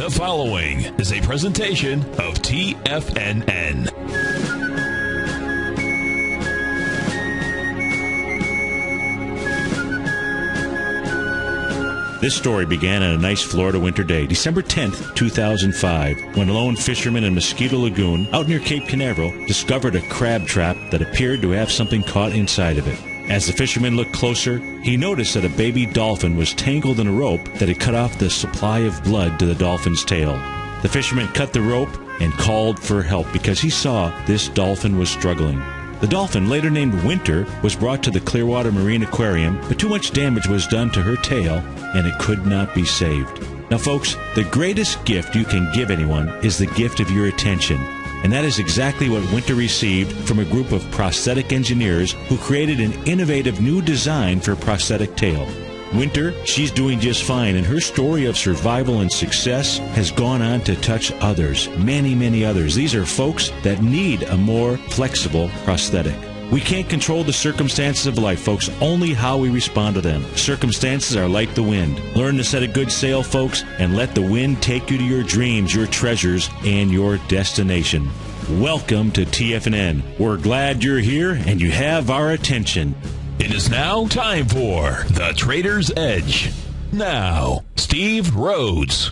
The following is a presentation of TFNN. This story began on a nice Florida winter day, December 10th, 2005, when a lone fisherman in Mosquito Lagoon, out near Cape Canaveral, discovered a crab trap that appeared to have something caught inside of it. As the fisherman looked closer, he noticed that a baby dolphin was tangled in a rope that had cut off the supply of blood to the dolphin's tail. The fisherman cut the rope and called for help because he saw this dolphin was struggling. The dolphin, later named Winter, was brought to the Clearwater Marine Aquarium, but too much damage was done to her tail, and it could not be saved. Now, folks, the greatest gift you can give anyone is the gift of your attention. And that is exactly what Winter received from a group of prosthetic engineers who created an innovative new design for a prosthetic tail. Winter, she's doing just fine, and her story of survival and success has gone on to touch others, many, many others. These are folks that need a more flexible prosthetic. We can't control the circumstances of life, folks, only how we respond to them. Circumstances are like the wind. Learn to set a good sail, folks, and let the wind take you to your dreams, your treasures, and your destination. Welcome to TFNN. We're glad you're here and you have our attention. It is now time for The Trader's Edge. Now, Steve Rhodes.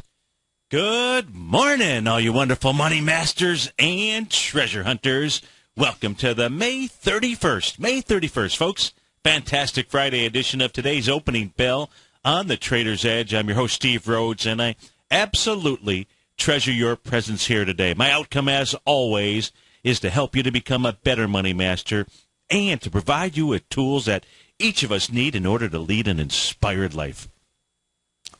Good morning, all you wonderful money masters and treasure hunters. Welcome to the May 31st, folks. Fantastic Friday edition of today's opening bell on The Trader's Edge. I'm your host, Steve Rhodes, and I absolutely treasure your presence here today. My outcome, as always, is to help you to become a better money master and to provide you with tools that each of us need in order to lead an inspired life.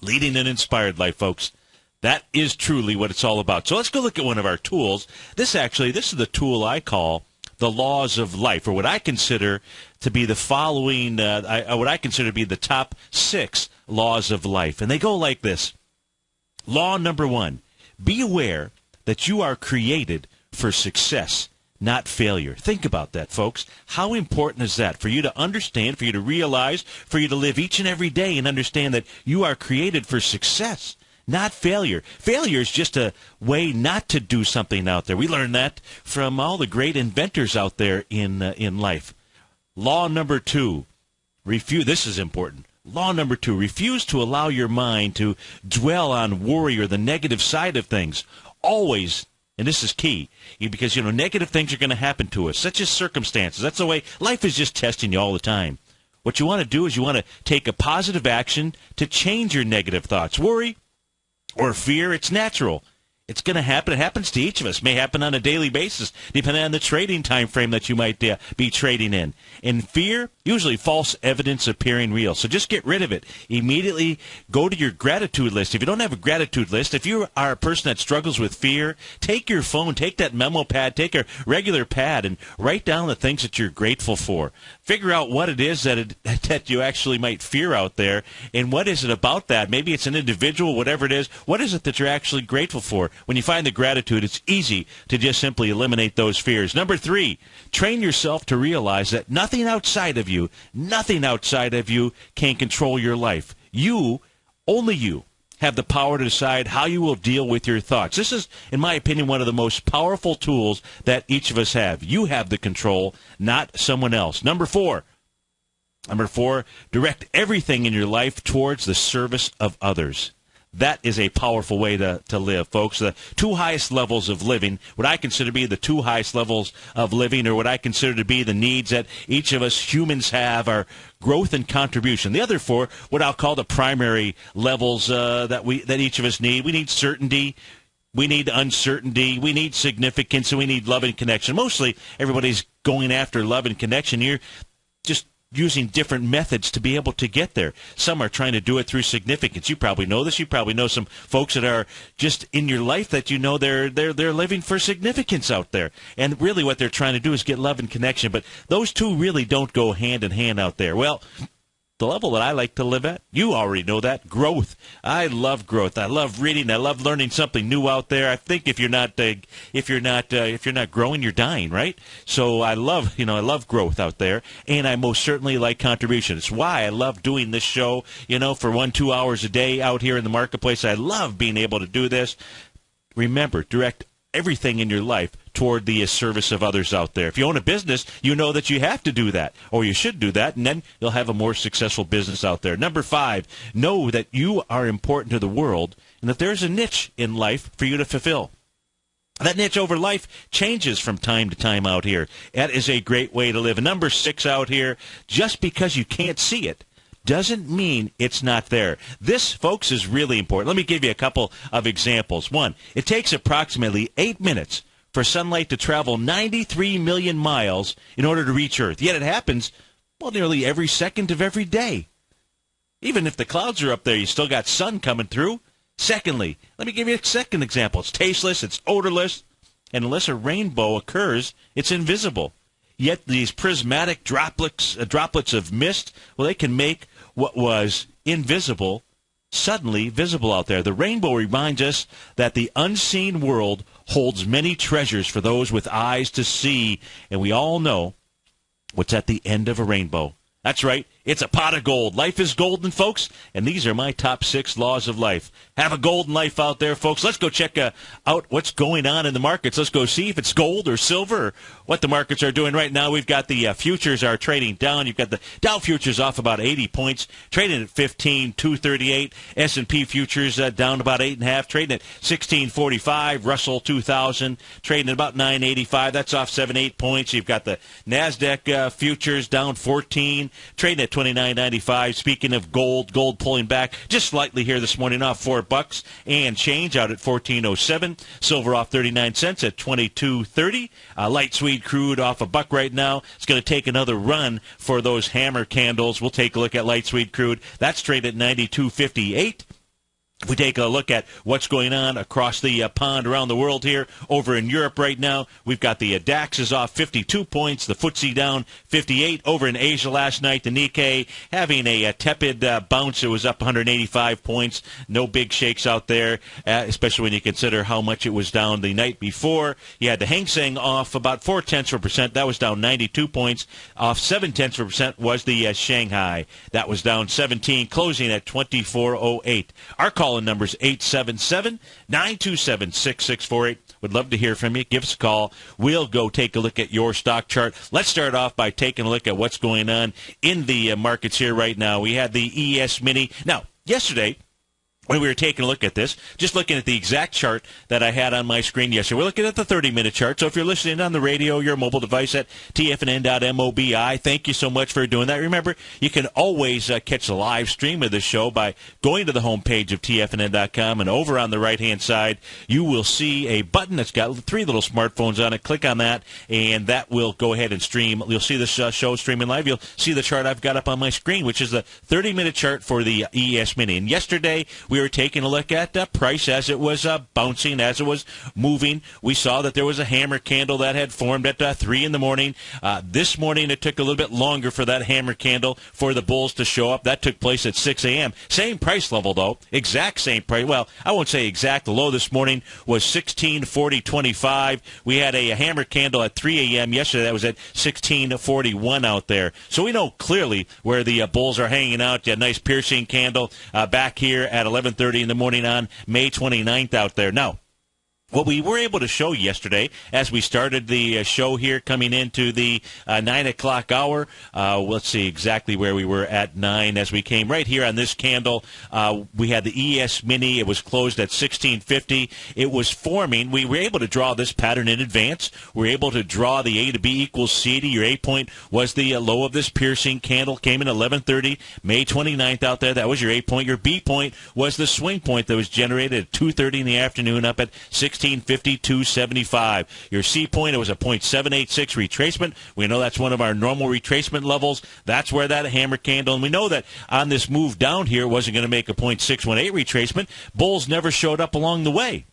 Leading an inspired life, folks. That is truly what it's all about. So let's go look at one of our tools. This is the tool I call the laws of life, or what I consider to be the following, what I consider to be the top 6 laws of life. And they go like this. Law number 1, be aware that you are created for success, not failure. Think about that, folks. How important is that for you to understand, for you to realize, for you to live each and every day and understand that you are created for success, not failure. Failure is just a way not to do something out there. We learned that from all the great inventors out there in life. Law number 2, this is important. Law number 2, refuse to allow your mind to dwell on worry or the negative side of things. Always. And this is key, because, negative things are going to happen to us, such as circumstances. That's the way life is, just testing you all the time. What you want to do is you want to take a positive action to change your negative thoughts. Worry or fear, it's natural. It's going to happen. It happens to each of us. It may happen on a daily basis, depending on the trading time frame that you might be trading in. And fear, usually false evidence appearing real. So just get rid of it. Immediately go to your gratitude list. If you don't have a gratitude list, if you are a person that struggles with fear, take your phone, take that memo pad, take a regular pad, and write down the things that you're grateful for. Figure out what it is that you actually might fear out there, and what is it about that? Maybe it's an individual, whatever it is. What is it that you're actually grateful for? When you find the gratitude, it's easy to just simply eliminate those fears. Number 3, train yourself to realize that nothing outside of you can control your life. Only you, have the power to decide how you will deal with your thoughts. This is, in my opinion, one of the most powerful tools that each of us have. You have the control, not someone else. Number 4, direct everything in your life towards the service of others. That is a powerful way to live, folks. The 2 highest levels of living, what I consider to be the 2 highest levels of living, or what I consider to be the needs that each of us humans have, are growth and contribution. The other 4, what I'll call the primary levels that each of us need. We need certainty. We need uncertainty. We need significance, and we need love and connection. Mostly, everybody's going after love and connection. You're just using different methods to be able to get there. Some are trying to do it through significance. You probably know this. You probably know some folks that are just in your life that they're living for significance out there. And really what they're trying to do is get love and connection. But those 2 really don't go hand in hand out there. Well, the level that I like to live at. You already know that. Growth. I love growth. I love reading. I love learning something new out there. I think if you're not growing, you're dying, right? So I love growth out there, and I most certainly like contribution. It's why I love doing this show, for 1-2 hours a day out here in the marketplace. I love being able to do this. Remember, direct everything in your life toward the service of others out there. If you own a business, you know that you have to do that, or you should do that, and then you'll have a more successful business out there. Number 5, know that you are important to the world and that there's a niche in life for you to fulfill. That niche over life changes from time to time out here. That is a great way to live. And number 6 out here, just because you can't see it doesn't mean it's not there. This, folks, is really important. Let me give you a couple of examples. 1, it takes approximately 8 minutes for sunlight to travel 93 million miles in order to reach Earth. Yet it happens, nearly every second of every day. Even if the clouds are up there, you still got sun coming through. Secondly, let me give you a second example. It's tasteless, it's odorless, and unless a rainbow occurs, it's invisible. Yet these prismatic droplets of mist, they can make what was invisible suddenly visible out there. The rainbow reminds us that the unseen world holds many treasures for those with eyes to see, and we all know what's at the end of a rainbow. That's right. It's a pot of gold. Life is golden, folks, and these are my top 6 laws of life. Have a golden life out there, folks. Let's go check out what's going on in the markets. Let's go see if it's gold or silver or what the markets are doing right now. We've got the futures are trading down. You've got the Dow futures off about 80 points, trading at 15,238. S&P futures down about 8.5, trading at 1645. Russell 2000 trading at about 985. That's off 7-8 points. You've got the NASDAQ futures down 14, trading at 29.95. Speaking of gold pulling back just slightly here this morning, off $4 and change out at 14.07. Silver off 39 cents at 22.30. Light sweet crude off $1 right now. It's going to take another run for those hammer candles. We'll take a look at light sweet crude. That's traded at 92.58. If we take a look at what's going on across the pond around the world here, over in Europe right now, we've got the DAX is off 52 points, the FTSE down 58. Over in Asia last night, the Nikkei having a tepid bounce. It was up 185 points. No big shakes out there, especially when you consider how much it was down the night before. You had the Hang Seng off about 0.4%. That was down 92 points. Off 0.7% was the Shanghai. That was down 17, closing at 24.08. Our call in numbers 877-927-6648. Would love to hear from you. Give us a call. We'll go take a look at your stock chart. Let's start off by taking a look at what's going on in the markets here right now. We had the ES Mini. Now, yesterday, when we were taking a look at this, just looking at the exact chart that I had on my screen yesterday. We're looking at the 30-minute chart. So if you're listening on the radio, your mobile device at TFNN.mobi, thank you so much for doing that. Remember, you can always catch the live stream of the show by going to the homepage of TFNN.com, and over on the right-hand side, you will see a button that's got 3 little smartphones on it. Click on that, and that will go ahead and stream. You'll see the show streaming live. You'll see the chart I've got up on my screen, which is the 30-minute chart for the ES Mini. And yesterday, we were taking a look at price as it was bouncing, as it was moving. We saw that there was a hammer candle that had formed at 3 in the morning. This morning, it took a little bit longer for that hammer candle for the bulls to show up. That took place at 6 a.m. Same price level, though. Exact same price. Well, I won't say exact. The low this morning was 1640.25. We had a hammer candle at 3 a.m. yesterday. That was at 1641 out there. So we know clearly where the bulls are hanging out. A nice piercing candle back here at 11:30 in the morning on May 29th out there. Now, what we were able to show yesterday as we started the show here coming into the 9 o'clock hour, let's see exactly where we were at 9 as we came right here on this candle. We had the ES Mini. It was closed at 1650. It was forming. We were able to draw this pattern in advance. We were able to draw the A to B equals C to. Your A point was the low of this piercing candle. Came in 11:30, May 29th out there. That was your A point. Your B point was the swing point that was generated at 2:30 in the afternoon up at 1652.75. Your C point, it was a 0.786 retracement. We know that's one of our normal retracement levels. That's where that hammer candle, and we know that on this move down here, it wasn't going to make a 0.618 retracement. Bulls never showed up along the way.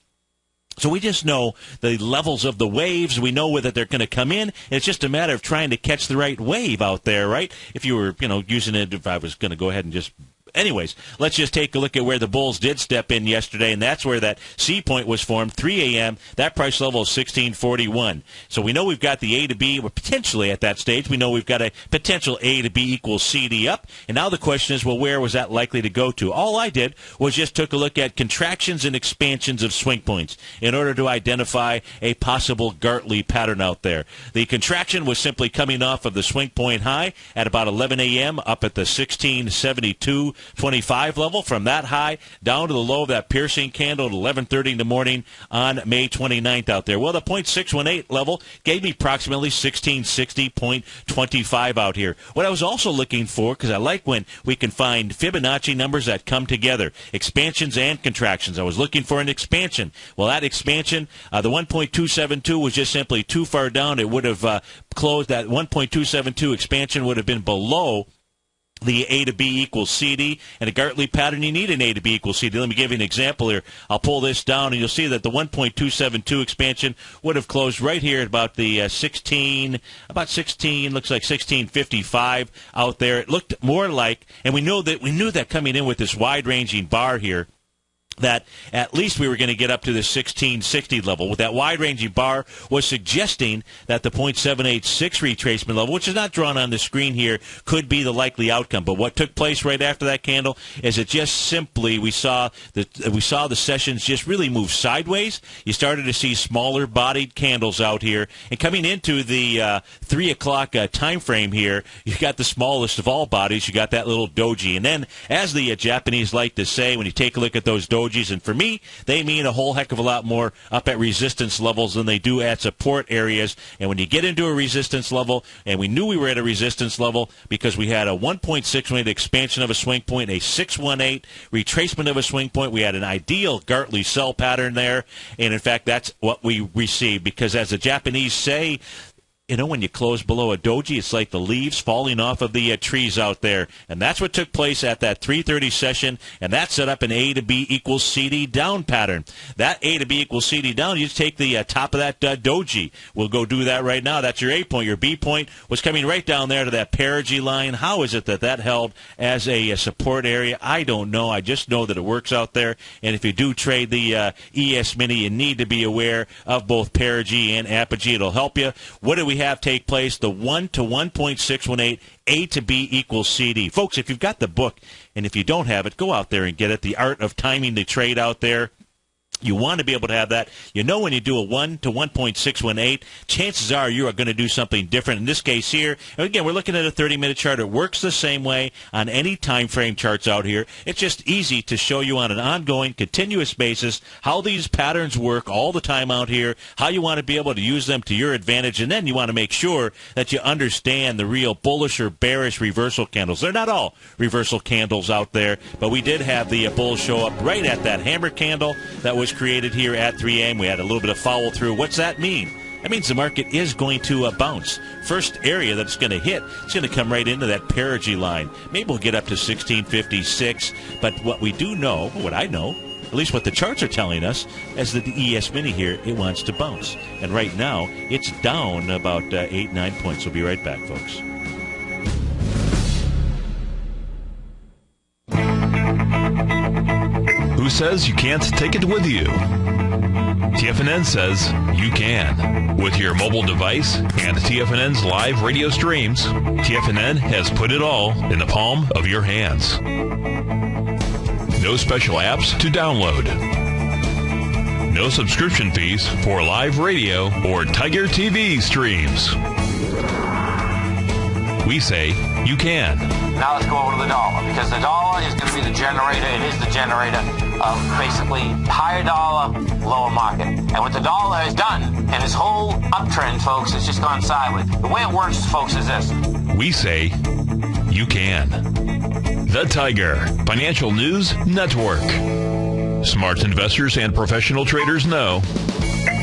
So we just know the levels of the waves. We know whether they're going to come in. It's just a matter of trying to catch the right wave out there, right? If you were, using it, if I was going to go ahead and just... Anyways, let's just take a look at where the bulls did step in yesterday, and that's where that C point was formed, 3 a.m. That price level is 1641. So we know we've got the A to B, or potentially at that stage, we know we've got a potential A to B equals CD up. And now the question is, well, where was that likely to go to? All I did was just took a look at contractions and expansions of swing points in order to identify a possible Gartley pattern out there. The contraction was simply coming off of the swing point high at about 11 a.m. up at the 1672.25 level. From that high down to the low of that piercing candle at 11:30 in the morning on May 29th out there. Well, the 0.618 level gave me approximately 1660.25 out here. What I was also looking for, because I like when we can find Fibonacci numbers that come together, expansions and contractions. I was looking for an expansion. Well, that expansion, the 1.272 was just simply too far down. It would have closed. That 1.272 expansion would have been below the A to B equals CD, and a Gartley pattern, you need an A to B equals CD. Let me give you an example here. I'll pull this down, and you'll see that the 1.272 expansion would have closed right here at about the looks like 1655 out there. It looked more like, and we knew that coming in with this wide-ranging bar here, that at least we were going to get up to the 1660 level. With that wide-ranging bar was suggesting that the 0.786 retracement level, which is not drawn on the screen here, could be the likely outcome. But what took place right after that candle is it just simply, we saw the sessions just really move sideways. You started to see smaller bodied candles out here. And coming into the 3 o'clock time frame here, you got the smallest of all bodies. You got that little doji. And then, as the Japanese like to say, when you take a look at those dojis, and for me, they mean a whole heck of a lot more up at resistance levels than they do at support areas. And when you get into a resistance level, and we knew we were at a resistance level because we had a 1.618 expansion of a swing point, a 618 retracement of a swing point. We had an ideal Gartley sell pattern there. And in fact, that's what we received, because as the Japanese say, when you close below a doji, it's like the leaves falling off of the trees out there. And that's what took place at that 3:30 session, and that set up an A to B equals CD down pattern. That A to B equals CD down, you just take the top of that doji. We'll go do that right now. That's your A point. Your B point was coming right down there to that perigee line. How is it that held as a support area? I don't know. I just know that it works out there. And if you do trade the ES Mini, you need to be aware of both perigee and apogee. It'll help you. What do we have take place? The 1 to 1.618 A to B equals CD. Folks, if you've got the book, and if you don't have it, go out there and get it. The Art of Timing the Trade out there. You want to be able to have that. When you do a 1 to 1.618, chances are you are going to do something different. In this case here, again, we're looking at a 30-minute chart. It works the same way on any time frame charts out here. It's just easy to show you on an ongoing, continuous basis how these patterns work all the time out here, how you want to be able to use them to your advantage, and then you want to make sure that you understand the real bullish or bearish reversal candles. They're not all reversal candles out there, but we did have the bulls show up right at that hammer candle that was created here at 3 a.m. We had a little bit of follow through. What's that mean? That means the market is going to bounce. First area that it's going to hit, it's going to come right into that perigee line. Maybe we'll get up to 1656, but what we do know, what I know, at least what the charts are telling us, is that the ES Mini here, it wants to bounce. And right now, it's down about 8-9 points. We'll be right back, folks. Who says you can't take it with you? TFNN says you can. With your mobile device and TFNN's live radio streams, TFNN has put it all in the palm of your hands. No special apps to download. No subscription fees for live radio or TigerTV streams. We say you can. Now let's go over to the dollar, because the dollar is going to be the generator. It is the generator of basically higher dollar, lower market. And what the dollar has done, and this whole uptrend, folks, has just gone sideways. The way it works, folks, is this. We say you can. The Tiger Financial News Network. Smart investors and professional traders know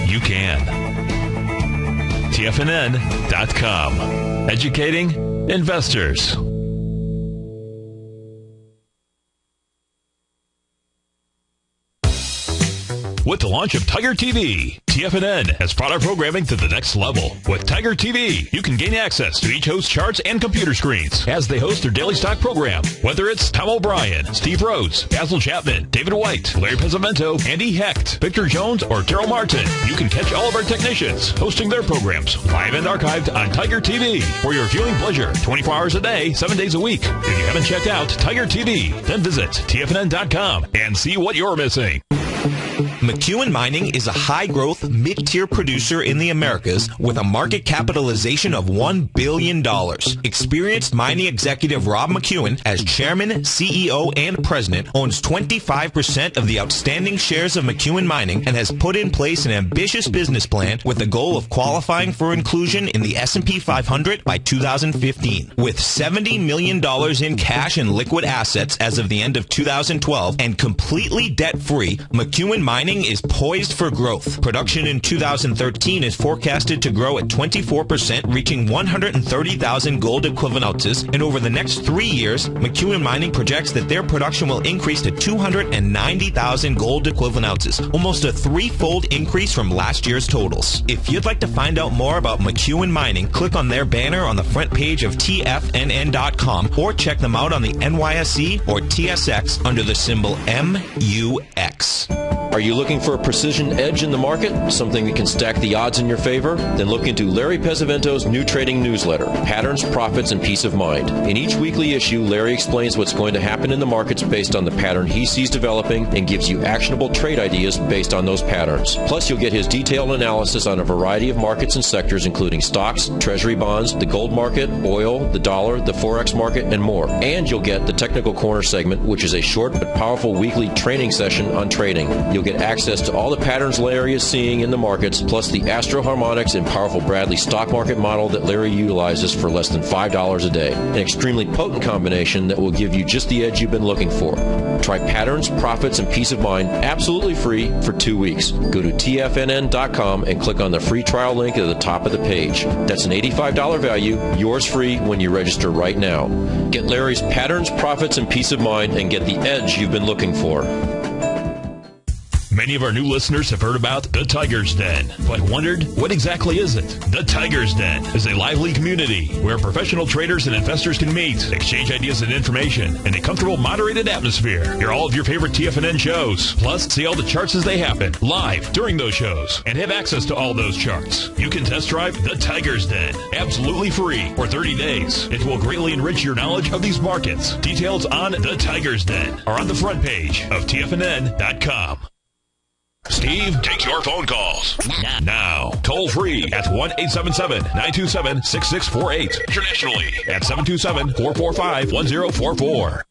you can. TFNN.com. Educating investors. with the launch of TigerTV. TFNN has brought our programming to the next level. With TigerTV, you can gain access to each host's charts and computer screens as they host their daily stock program. Whether it's Tom O'Brien, Steve Rhodes, Basil Chapman, David White, Larry Pesavento, Andy Hecht, Victor Jones, or Terrell Martin, you can catch all of our technicians hosting their programs live and archived on TigerTV for your viewing pleasure 24 hours a day, 7 days a week. If you haven't checked out TigerTV, then visit TFNN.com and see what you're missing. McEwen Mining is a high-growth, mid-tier producer in the Americas with a market capitalization of $1 billion. Experienced mining executive Rob McEwen, as chairman, CEO, and president, owns 25% of the outstanding shares of McEwen Mining and has put in place an ambitious business plan with the goal of qualifying for inclusion in the S&P 500 by 2015. With $70 million in cash and liquid assets as of the end of 2012 and completely debt-free, McEwen Mining is poised for growth. Production in 2013 is forecasted to grow at 24%, reaching 130,000 gold equivalent ounces, and over the next 3 years, McEwen Mining projects that their production will increase to 290,000 gold equivalent ounces, almost a threefold increase from last year's totals. If you'd like to find out more about McEwen Mining, click on their banner on the front page of TFNN.com or check them out on the NYSE or TSX under the symbol MUX. Are you looking for a precision edge in the market? Something that can stack the odds in your favor? Then look into Larry Pesavento's new trading newsletter, Patterns, Profits, and Peace of Mind. In each weekly issue, Larry explains what's going to happen in the markets based on the pattern he sees developing and gives you actionable trade ideas based on those patterns. Plus, you'll get his detailed analysis on a variety of markets and sectors, including stocks, treasury bonds, the gold market, oil, the dollar, the forex market, and more. And you'll get the Technical Corner segment, which is a short but powerful weekly training session on trading. You'll get access to all the patterns Larry is seeing in the markets, plus the Astro Harmonics and powerful Bradley stock market model that Larry utilizes for less than $5 a day. An extremely potent combination that will give you just the edge you've been looking for. Try Patterns, Profits, and Peace of Mind absolutely free for 2 weeks. Go to TFNN.com and click on the free trial link at the top of the page. That's an $85 value, yours free when you register right now. Get Larry's Patterns, Profits, and Peace of Mind and get the edge you've been looking for. Many of our new listeners have heard about the Tiger's Den, but wondered, what exactly is it? The Tiger's Den is a lively community where professional traders and investors can meet, exchange ideas and information in a comfortable, moderated atmosphere. Hear all of your favorite TFNN shows, plus see all the charts as they happen live during those shows, and have access to all those charts. You can test drive the Tiger's Den absolutely free for 30 days. It will greatly enrich your knowledge of these markets. Details on the Tiger's Den are on the front page of TFNN.com. Steve takes your phone calls now. Toll free at 1-877-927-6648. Internationally at 727-445-1044.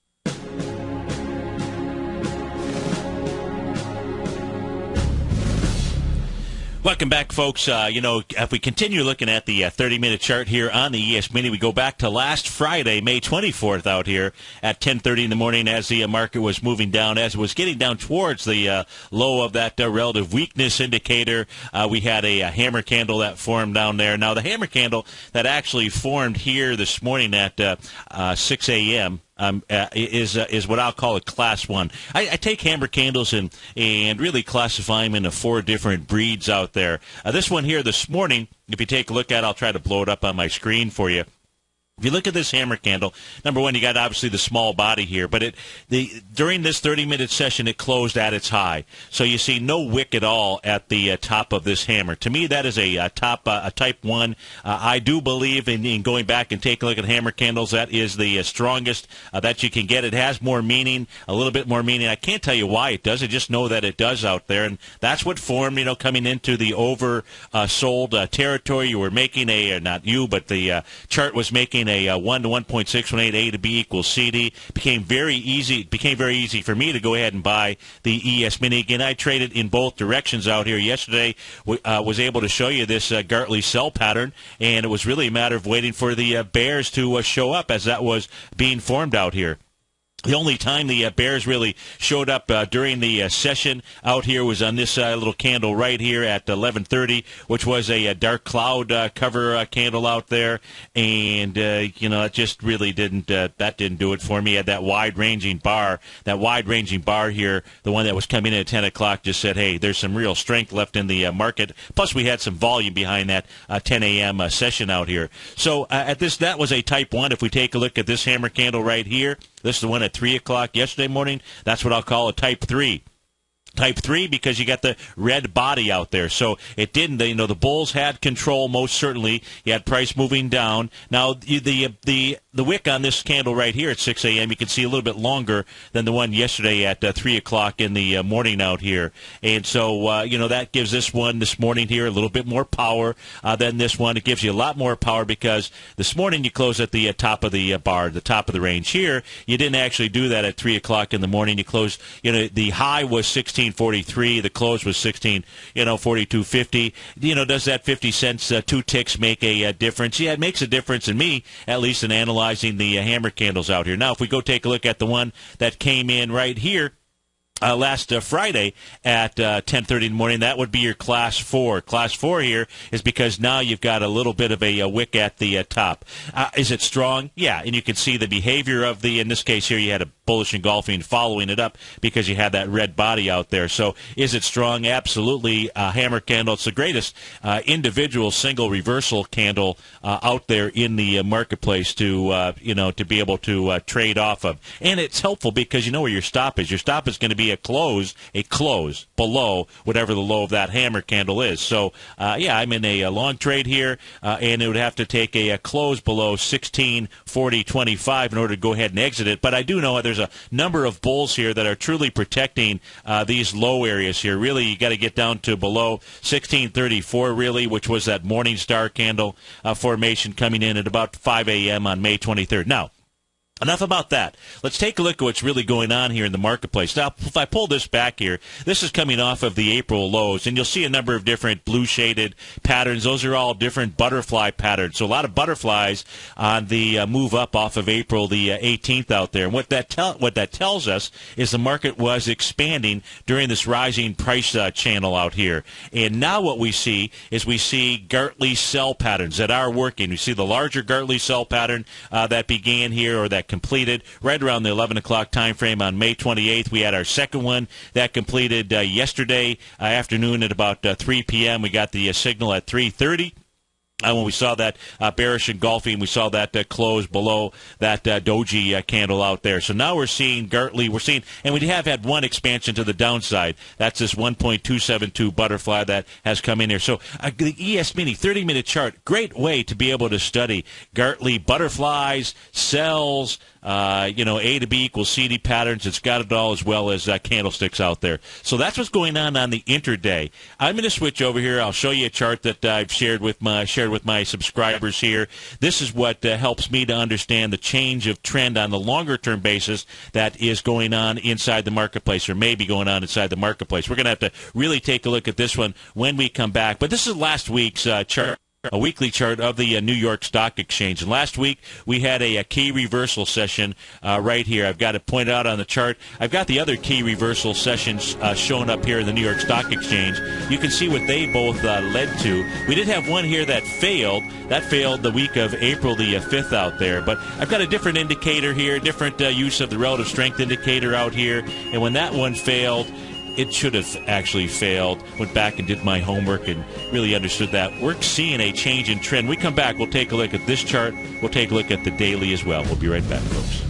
Welcome back, folks. If we continue looking at the 30-minute chart here on the ES Mini, we go back to last Friday, May 24th, out here at 10:30 in the morning as the market was moving down, as it was getting down towards the low of that relative weakness indicator. We had a hammer candle that formed down there. Now, the hammer candle that actually formed here this morning at 6 a.m., is what I'll call a class one. I take hammer candles and really classify them into 4 different breeds out there. This one here this morning, if you take a look at it, I'll try to blow it up on my screen for you. If you look at this hammer candle, number one, you got obviously the small body here, but during this 30-minute session, it closed at its high. So you see no wick at all at the top of this hammer. To me, that is a type 1. I do believe in going back and taking a look at hammer candles, that is the strongest that you can get. It has more meaning, a little bit more meaning. I can't tell you why it does. I just know that it does out there, and that's what formed, coming into the oversold territory. You were making not you, but the chart was making a 1 to 1.618 A to B equals CD. It became very easy for me to go ahead and buy the ES Mini. Again, I traded in both directions out here yesterday. Was able to show you this Gartley sell pattern, and it was really a matter of waiting for the bears to show up as that was being formed out here. The only time the bears really showed up during the session out here was on this little candle right here at 11:30, which was a dark cloud cover candle out there, and it just really didn't do it for me. I had that wide-ranging bar here, the one that was coming in at 10 o'clock, just said, hey, there's some real strength left in the market. Plus, we had some volume behind that 10 a.m. Session out here. So that was a type 1. If we take a look at this hammer candle right here, this is the one at 3 o'clock yesterday morning. That's what I'll call a type 3. Type 3 because you got the red body out there. So it didn't, the bulls had control most certainly. You had price moving down. Now, the wick on this candle right here at 6 a.m., you can see a little bit longer than the one yesterday at 3 o'clock in the morning out here. And so, that gives this one this morning here a little bit more power than this one. It gives you a lot more power because this morning you close at the top of the bar, the top of the range. Here, you didn't actually do that at 3 o'clock in the morning. You closed, the high was 16.43. The close was 16.42.50. Does that 50 cents, 2 ticks make a difference? Yeah, it makes a difference in me, at least in analyzing the hammer candles out here. Now, if we go take a look at the one that came in right here last Friday at 10:30 in the morning, that would be your Class 4. Class 4 here is because now you've got a little bit of a wick at the top. Is it strong? Yeah, and you can see the behavior of in this case here, you had a bullish engulfing following it up because you had that red body out there. So is it strong? Absolutely. Hammer candle. It's the greatest individual single reversal candle out there in the marketplace to be able to trade off of. And it's helpful because you know where your stop is. Your stop is going to be a close below whatever the low of that hammer candle is. So, I'm in a long trade here, and it would have to take a close below 16.40.25 in order to go ahead and exit it. But I do know there's a number of bulls here that are truly protecting these low areas here. Really, you got to get down to below 16.34, really, which was that morning star candle formation coming in at about 5 a.m. on May 23rd. Now, enough about that. Let's take a look at what's really going on here in the marketplace. Now, if I pull this back here, this is coming off of the April lows, and you'll see a number of different blue-shaded patterns. Those are all different butterfly patterns. So a lot of butterflies on the move up off of April the 18th out there. And what that tells us is the market was expanding during this rising price channel out here. And now what we see is Gartley sell patterns that are working. We see the larger Gartley sell pattern that began here, or that completed right around the 11 o'clock time frame on May 28th. We had our second one that completed yesterday afternoon at about 3 p.m. We got the signal at 3:30. When we saw that bearish engulfing, we saw that close below that doji candle out there. So now we're seeing Gartley. And we have had one expansion to the downside. That's this 1.272 butterfly that has come in here. So the ES Mini 30-minute chart, great way to be able to study Gartley butterflies, cells, A to B equals CD patterns. It's got it all, as well as candlesticks out there. So that's what's going on the intraday. I'm going to switch over here. I'll show you a chart that I've shared with my subscribers here. This is what helps me to understand the change of trend on the longer-term basis that is going on inside the marketplace, or may be going on inside the marketplace. We're going to have to really take a look at this one when we come back. But this is last week's chart. A weekly chart of the New York Stock Exchange. And last week, we had a key reversal session right here. I've got it pointed out on the chart. I've got the other key reversal sessions showing up here in the New York Stock Exchange. You can see what they both led to. We did have one here that failed. That failed the week of April the 5th out there. But I've got a different indicator here, different use of the relative strength indicator out here. And when that one failed, it should have actually failed. Went back and did my homework and really understood that. We're seeing a change in trend. When we come back, we'll take a look at this chart. We'll take a look at the daily as well. We'll be right back, folks.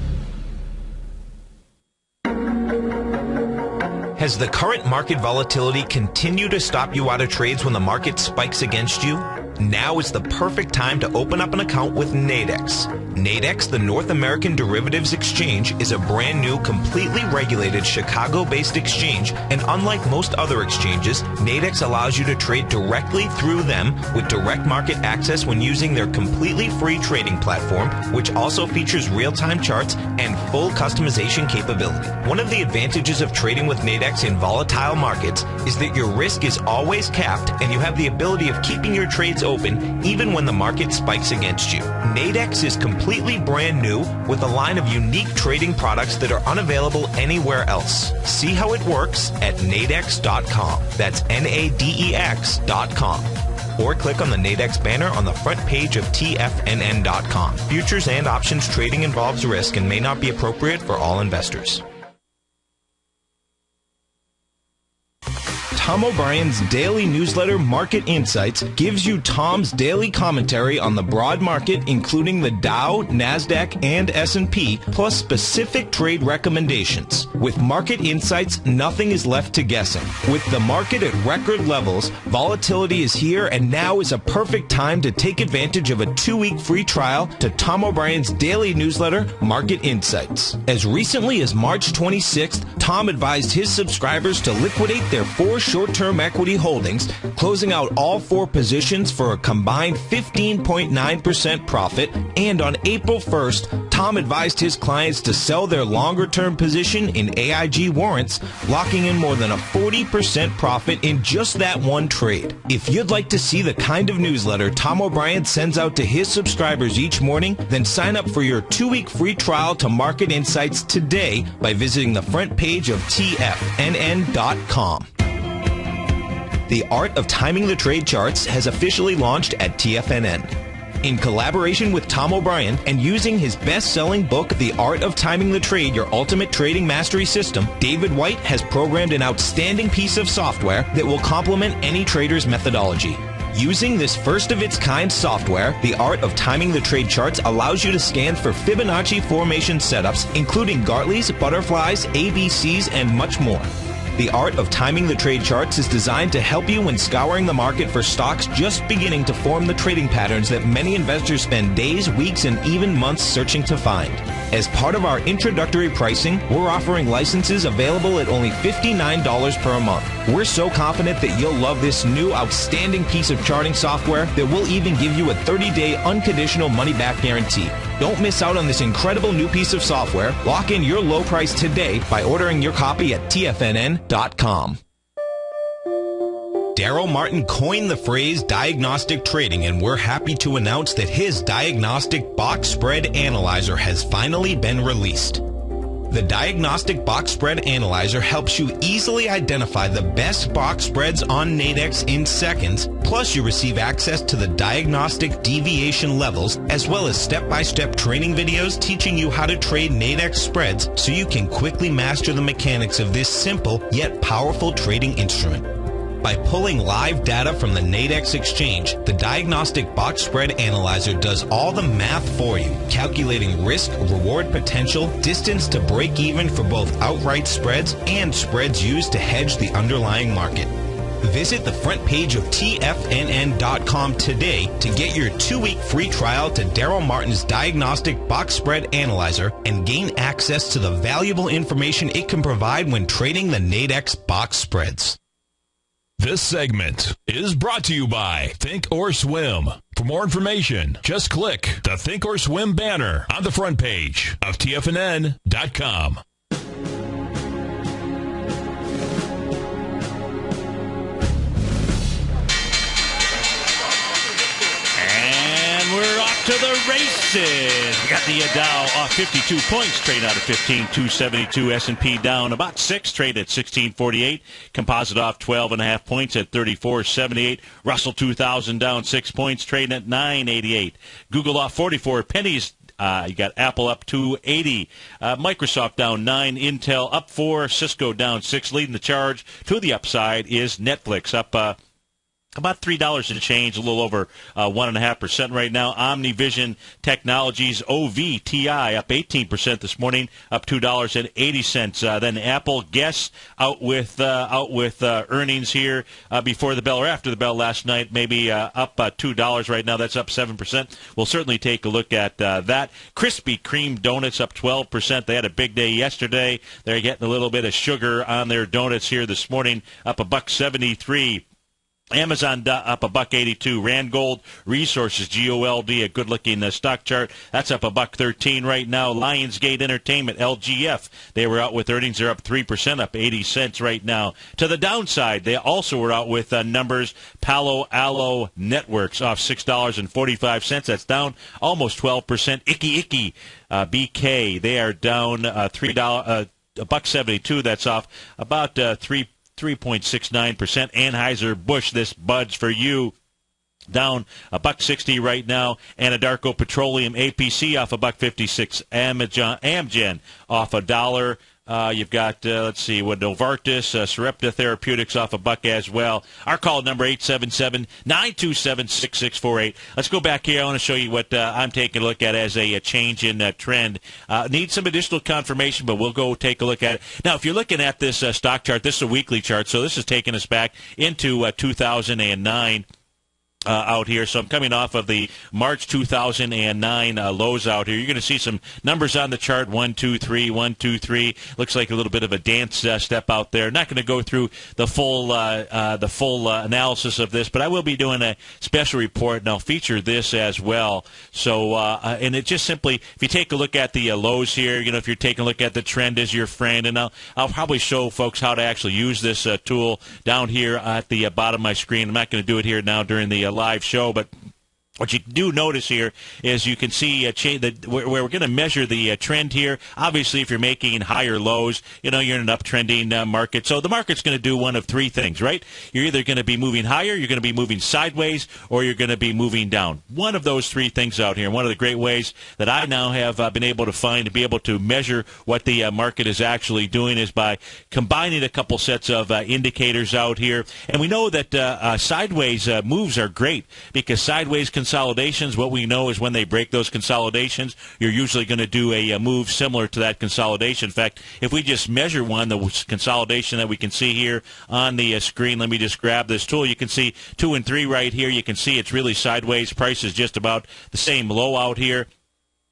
Has the current market volatility continued to stop you out of trades when the market spikes against you? Now is the perfect time to open up an account with Nadex. Nadex, the North American Derivatives Exchange, is a brand new, completely regulated Chicago-based exchange, and unlike most other exchanges, Nadex allows you to trade directly through them with direct market access when using their completely free trading platform, which also features real-time charts and full customization capability. One of the advantages of trading with Nadex in volatile markets is that your risk is always capped, and you have the ability of keeping your trades open even when the market spikes against you. Nadex is completely brand new with a line of unique trading products that are unavailable anywhere else. See how it works at nadex.com. That's NADEX.com. Or click on the Nadex banner on the front page of TFNN.com. Futures and options trading involves risk and may not be appropriate for all investors. Tom O'Brien's daily newsletter, Market Insights, gives you Tom's daily commentary on the broad market, including the Dow, NASDAQ, and S&P, plus specific trade recommendations. With Market Insights, nothing is left to guessing. With the market at record levels, volatility is here, and now is a perfect time to take advantage of a 2-week free trial to Tom O'Brien's daily newsletter, Market Insights. As recently as March 26th, Tom advised his subscribers to liquidate their 4 short-term equity holdings, closing out all 4 positions for a combined 15.9% profit. And on April 1st, Tom advised his clients to sell their longer-term position in AIG warrants, locking in more than a 40% profit in just that one trade. If you'd like to see the kind of newsletter Tom O'Brien sends out to his subscribers each morning, then sign up for your 2-week free trial to Market Insights today by visiting the front page of TFNN.com. The Art of Timing the Trade Charts has officially launched at TFNN. In collaboration with Tom O'Brien and using his best-selling book, The Art of Timing the Trade, Your Ultimate Trading Mastery System, David White has programmed an outstanding piece of software that will complement any trader's methodology. Using this first-of-its-kind software, The Art of Timing the Trade Charts allows you to scan for Fibonacci formation setups, including Gartley's, butterflies, ABCs, and much more. The Art of Timing the Trade Charts is designed to help you when scouring the market for stocks just beginning to form the trading patterns that many investors spend days, weeks, and even months searching to find. As part of our introductory pricing, we're offering licenses available at only $59 per month. We're so confident that you'll love this new outstanding piece of charting software that we'll even give you a 30-day unconditional money-back guarantee. Don't miss out on this incredible new piece of software. Lock in your low price today by ordering your copy at TFNN.com. Daryl Martin coined the phrase diagnostic trading, and we're happy to announce that his diagnostic box spread analyzer has finally been released. The Diagnostic Box Spread Analyzer helps you easily identify the best box spreads on Nadex in seconds, plus you receive access to the diagnostic deviation levels, as well as step-by-step training videos teaching you how to trade Nadex spreads so you can quickly master the mechanics of this simple yet powerful trading instrument. By pulling live data from the Nadex exchange, the Diagnostic Box Spread Analyzer does all the math for you, calculating risk, reward potential, distance to break even for both outright spreads and spreads used to hedge the underlying market. Visit the front page of TFNN.com today to get your 2-week free trial to Daryl Martin's Diagnostic Box Spread Analyzer and gain access to the valuable information it can provide when trading the Nadex box spreads. This segment is brought to you by Think or Swim. For more information, just click the Think or Swim banner on the front page of TFNN.com. We're off to the races. We got the Dow off 52 points, trade out of 15,272. S&P down about 6, trade at 1648. Composite off 12.5 points at 34.78. Russell 2000 down 6 points, trading at 988. Google off 44 pennies. You got Apple up 280. Microsoft down 9. Intel up 4. Cisco down 6. Leading the charge to the upside is Netflix up about $3 and change, a little over 1.5% right now. OmniVision Technologies, OVTI, up 18% this morning, up $2.80. Then Apple, Guess, out with earnings here before the bell or after the bell last night, maybe up $2 right now. That's up 7%. We'll certainly take a look at that. Krispy Kreme donuts up 12%. They had a big day yesterday. They're getting a little bit of sugar on their donuts here this morning, up $1.73. Amazon up $1.82. Rand Gold Resources, GOLD, a good-looking stock chart. That's up $1.13 right now. Lionsgate Entertainment, LGF, they were out with earnings. They're up 3%, up 80 cents right now. To the downside, they also were out with numbers. Palo Alto Networks off $6.45. That's down almost 12%. Icky, BK, they are down $1.72. That's off about 3.69%. Anheuser-Busch, this Buds for you, down $1.60 right now. Anadarko Petroleum, APC off $1.56. Amgen off $1. You've got, Novartis, Sarepta Therapeutics off $1 as well. Our call number 877-927-6648. Let's go back here. I want to show you what I'm taking a look at as a change in trend. Need some additional confirmation, but we'll go take a look at it. Now, if you're looking at this stock chart, this is a weekly chart, so this is taking us back into 2009. Out here. So I'm coming off of the March 2009 lows out here. You're going to see some numbers on the chart, 1, 2, 3, 1, 2, 3. Looks like a little bit of a dance step out there. Not going to go through the full analysis of this, but I will be doing a special report, and I'll feature this as well. So, and it just simply, if you take a look at the lows here, if you're taking a look at the trend as your friend, and I'll probably show folks how to actually use this tool down here at the bottom of my screen. I'm not going to do it here now during the live show, but what you do notice here is you can see where we're going to measure the trend here. Obviously, if you're making higher lows, you're in an uptrending market. So the market's going to do one of three things, right? You're either going to be moving higher, you're going to be moving sideways, or you're going to be moving down. One of those three things out here. And one of the great ways that I now have been able to find to be able to measure what the market is actually doing is by combining a couple sets of indicators out here. And we know that sideways moves are great because sideways consolidations, what we know is when they break those consolidations, you're usually going to do a move similar to that consolidation. In fact, if we just measure one, the consolidation that we can see here on the screen, let me just grab this tool. You can see 2 and 3 right here. You can see it's really sideways. Price is just about the same low out here.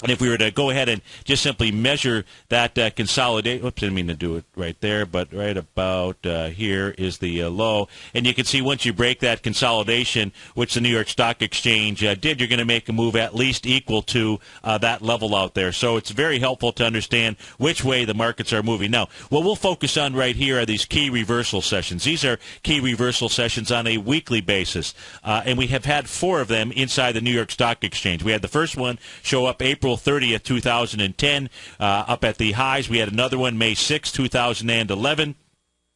And if we were to go ahead and just simply measure that consolidate, oops, didn't mean to do it right there, but right about here is the low. And you can see once you break that consolidation, which the New York Stock Exchange did, you're going to make a move at least equal to that level out there. So it's very helpful to understand which way the markets are moving. Now, what we'll focus on right here are these key reversal sessions. These are key reversal sessions on a weekly basis. And we have had 4 of them inside the New York Stock Exchange. We had the first one show up April 30th, 2010, up at the highs. We had another one May 6th, 2011.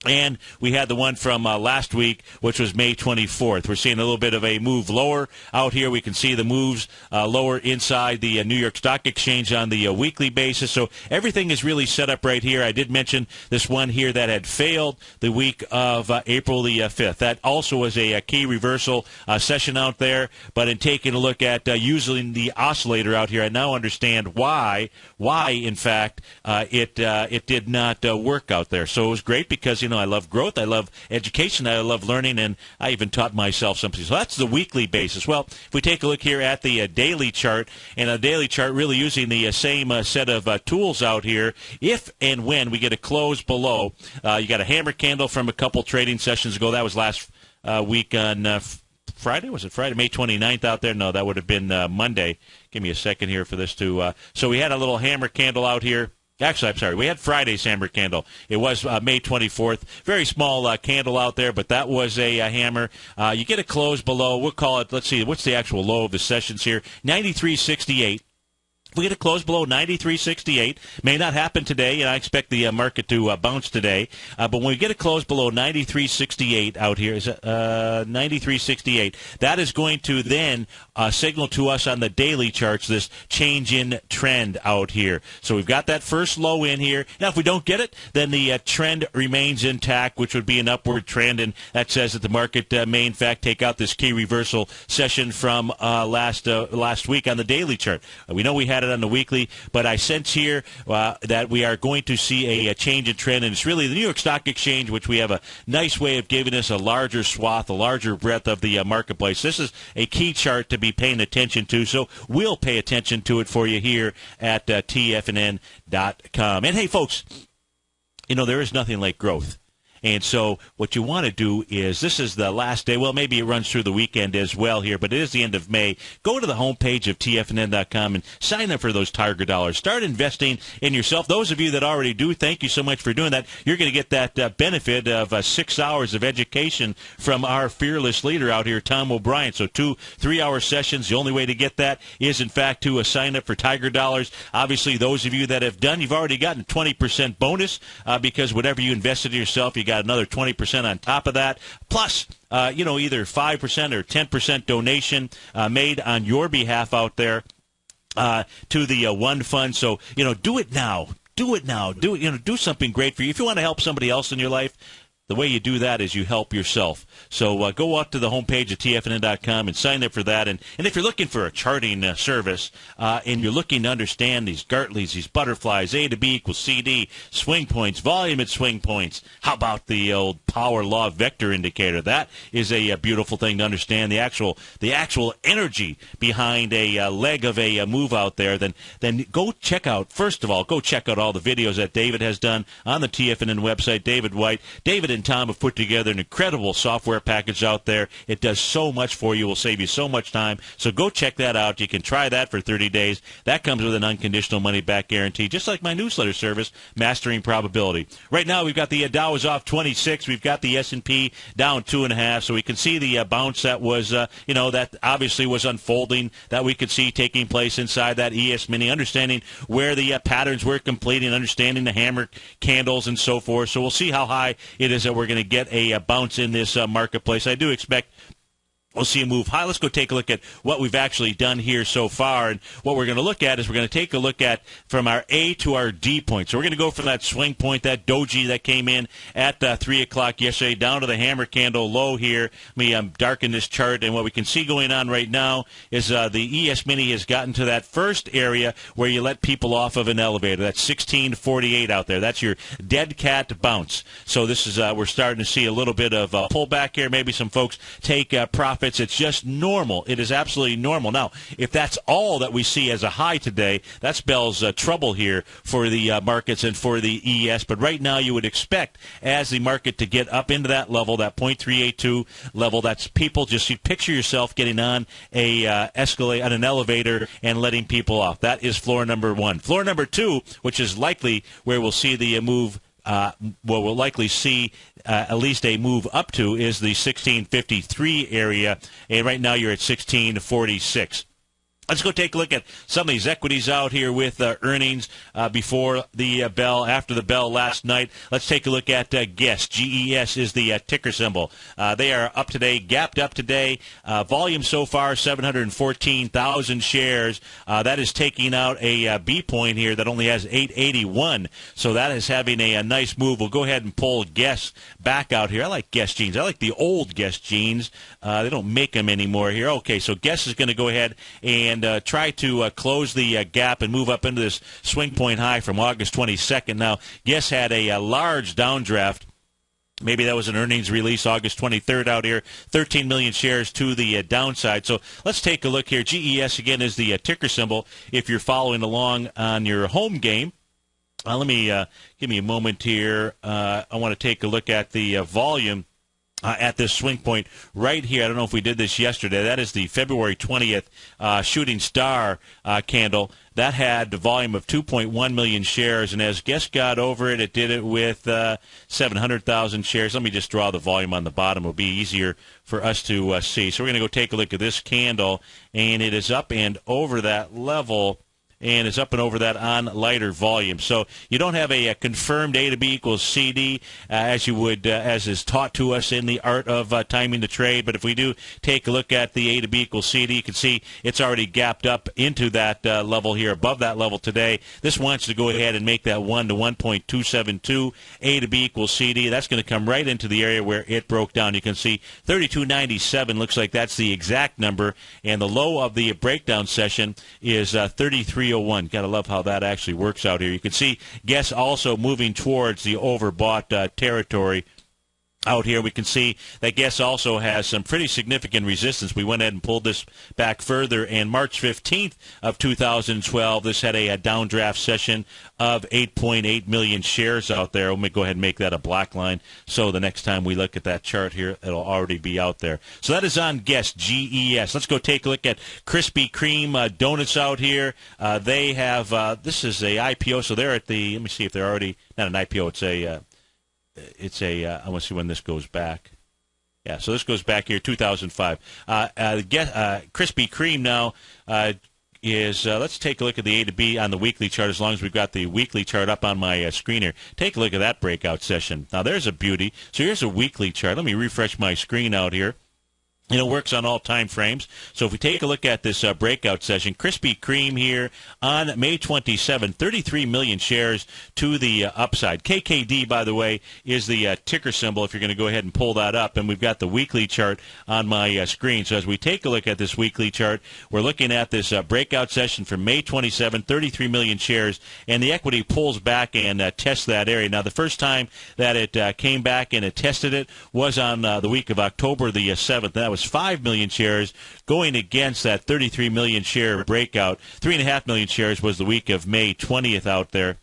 And we had the one from last week, which was May 24th. We're seeing a little bit of a move lower out here. We can see the moves lower inside the New York Stock Exchange on the weekly basis. So everything is really set up right here. I did mention this one here that had failed the week of April the 5th. That also was a key reversal session out there. But in taking a look at using the oscillator out here, I now understand why in fact, it did not work out there. So it was great because, I love growth, I love education, I love learning, and I even taught myself something. So that's the weekly basis. Well, if we take a look here at the daily chart, and a daily chart really using the same set of tools out here, if and when we get a close below, you got a hammer candle from a couple trading sessions ago. That was last week on Friday. Was it Friday? May 29th out there? No, that would have been Monday. Give me a second here for this to... so we had a little hammer candle out here. Actually, I'm sorry. We had Friday's hammer candle. It was May 24th. Very small candle out there, but that was a hammer. You get a close below. We'll call it, let's see, what's the actual low of the sessions here? 93.68. We get a close below 93.68. May not happen today, and I expect the market to bounce today. But when we get a close below 93.68 out here, is 93.68, that is going to then signal to us on the daily charts this change in trend out here. So we've got that first low in here. Now, if we don't get it, then the trend remains intact, which would be an upward trend, and that says that the market may, in fact, take out this key reversal session from last week on the daily chart. We know we had it on the weekly, but I sense here that we are going to see a change in trend, and it's really the New York Stock Exchange, which we have a nice way of giving us a larger swath, a larger breadth of the marketplace. This is a key chart to be paying attention to, so we'll pay attention to it for you here at TFNN.com. And hey, folks, there is nothing like growth. And so what you want to do is, this is the last day. Well, maybe it runs through the weekend as well here, but it is the end of May. Go to the homepage of TFNN.com and sign up for those Tiger dollars. Start investing in yourself. Those of you that already do, thank you so much for doing that. You're going to get that benefit of 6 hours of education from our fearless leader out here, Tom O'Brien. So 2 3-hour sessions. The only way to get that is, in fact, to sign up for Tiger dollars. Obviously, those of you that have done, you've already gotten a 20% bonus because whatever you invested in yourself, you got another 20% on top of that. Plus, either 5% or 10% donation made on your behalf out there to the One Fund. So, do it now. Do it now. Do something great for you. If you want to help somebody else in your life, the way you do that is you help yourself. So go out to the homepage of TFNN.com and sign up for that. And if you're looking for a charting service and you're looking to understand these Gartleys, these butterflies, A to B equals CD, swing points, volume at swing points, how about the old power law vector indicator? That is a beautiful thing to understand, the actual energy behind a leg of a move out there. Then go check out, first of all, all the videos that David has done on the TFNN website, David White. David and Tom have put together an incredible software package out there. It does so much for you. Will save you so much time. So go check that out. You can try that for 30 days. That comes with an unconditional money-back guarantee, just like my newsletter service, Mastering Probability. Right now, we've got the Dow is off 26. We've got the S&P down 2.5. So we can see the bounce that was, that obviously was unfolding, that we could see taking place inside that ES Mini, understanding where the patterns were completing, understanding the hammer candles and so forth. So we'll see how high it is that we're going to get a bounce in this marketplace. I do expect we'll see a move high. Let's go take a look at what we've actually done here so far. And what we're going to look at is we're going to take a look at from our A to our D point. So we're going to go from that swing point, that doji that came in at 3 o'clock yesterday, down to the hammer candle low here. Let me darken this chart. And what we can see going on right now is the ES Mini has gotten to that first area where you let people off of an elevator. That's 1648 out there. That's your dead cat bounce. So this is we're starting to see a little bit of a pullback here. Maybe some folks take profit. It's just normal. It is absolutely normal. Now, if that's all that we see as a high today, that spells trouble here for the markets and for the ES. But right now, you would expect as the market to get up into that level, that 0.382 level, that's people just, you picture yourself getting on a escalator, on an elevator and letting people off. That is floor number 1. Floor number 2, which is likely where we'll see the move, we'll likely see at least a move up to, is the 1653 area, and right now you're at 1646. Let's go take a look at some of these equities out here with earnings before the bell, after the bell last night. Let's take a look at GES. GES is the ticker symbol. They are up today, gapped up today. Volume so far, 714,000 shares. That is taking out a B point here that only has 881. So that is having a nice move. We'll go ahead and pull GES back out here. I like GES jeans. I like the old GES jeans. They don't make them anymore here. Okay, so GES is going to go ahead and try to close the gap and move up into this swing point high from August 22nd. Now, GES had a large downdraft. Maybe that was an earnings release August 23rd out here. 13 million shares to the downside. So let's take a look here. GES, again, is the ticker symbol if you're following along on your home game. Let me give me a moment here. I want to take a look at the volume at this swing point right here. I don't know if we did this yesterday. That is the February 20th shooting star candle. That had the volume of 2.1 million shares, and as GES got over it, it did it with 700,000 shares. Let me just draw the volume on the bottom. It will be easier for us to see. So we're going to go take a look at this candle, and it is up and over that level, and it's up and over that on lighter volume. So you don't have a confirmed A to B equals CD as you would, as is taught to us in the art of timing the trade. But if we do take a look at the A to B equals CD, you can see it's already gapped up into that level here, above that level today. This wants to go ahead and make that 1 to 1.272 A to B equals CD. That's going to come right into the area where it broke down. You can see 3297 looks like that's the exact number, and the low of the breakdown session is 3301. Gotta love how that actually works out here. You can see GES also moving towards the overbought territory out here. We can see that gas also has some pretty significant resistance. We went ahead and pulled this back further, and March 15th of 2012, this had a downdraft session of 8.8 million shares out there. Let me go ahead and make that a black line, so the next time we look at that chart here, it'll already be out there. So that is on GES, GES. Let's go take a look at Krispy Kreme donuts out here. They have, this is a IPO, so they're at the, let me see if they're already, not an IPO, I want to see when this goes back. Yeah, so this goes back here, 2005. Krispy Kreme now is, let's take a look at the A to B on the weekly chart, as long as we've got the weekly chart up on my screen here. Take a look at that breakout session. Now, there's a beauty. So here's a weekly chart. Let me refresh my screen out here. It works on all time frames. So if we take a look at this breakout session, Krispy Kreme here on May 27, 33 million shares to the upside. KKD, by the way, is the ticker symbol if you're going to go ahead and pull that up. And we've got the weekly chart on my screen. So as we take a look at this weekly chart, we're looking at this breakout session from May 27, 33 million shares. And the equity pulls back and tests that area. Now, the first time that it came back and it tested it was on the week of October the 7th. That was 5 million shares going against that 33 million share breakout. 3.5 million shares was the week of May 20th out there.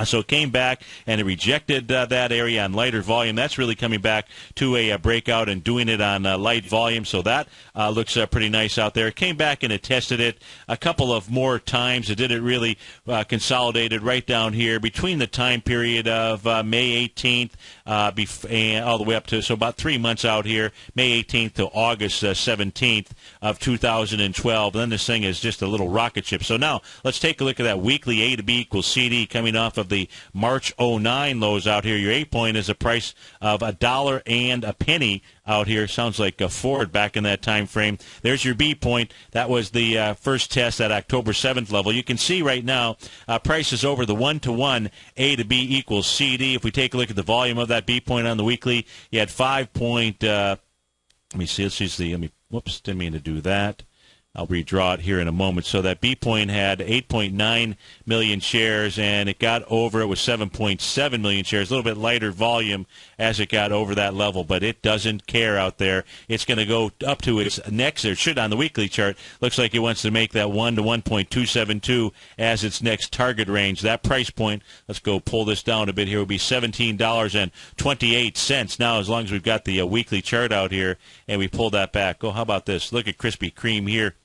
So it came back and it rejected that area on lighter volume. That's really coming back to a breakout and doing it on light volume. So that looks pretty nice out there. It came back and it tested it a couple of more times. It did it really consolidated right down here between the time period of May 18th and all the way up to, so about 3 months out here, May 18th to August 17th of 2012. Then this thing is just a little rocket ship. So now let's take a look at that weekly A to B equals CD coming off of the March 09 lows out here. Your A point is a price of $1.01 out here. Sounds like a Ford back in that time frame. There's your B point. That was the first test at October 7th level. You can see right now price is over the 1-to-1 A to B equals CD. If we take a look at the volume of that B point on the weekly, you had 5. Let me see. Let's use the. Whoops, didn't mean to do that. I'll redraw it here in a moment. So that B point had 8.9 million shares, and it got over. It was 7.7 million shares, a little bit lighter volume as it got over that level, but it doesn't care out there. It's going to go up to its next, or should on the weekly chart. Looks like it wants to make that 1 to 1.272 as its next target range. That price point, let's go pull this down a bit here, would be $17.28. Now, as long as we've got the weekly chart out here and we pull that back. Oh, how about this? Look at Krispy Kreme here.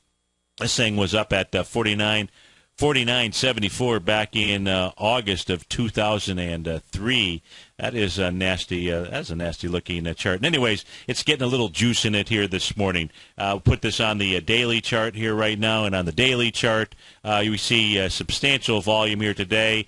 This thing was up at 49.74 back in August of 2003. That is a nasty. That's a nasty-looking chart. And anyways, it's getting a little juice in it here this morning. I'll put this on the daily chart here right now, and on the daily chart, you see substantial volume here today.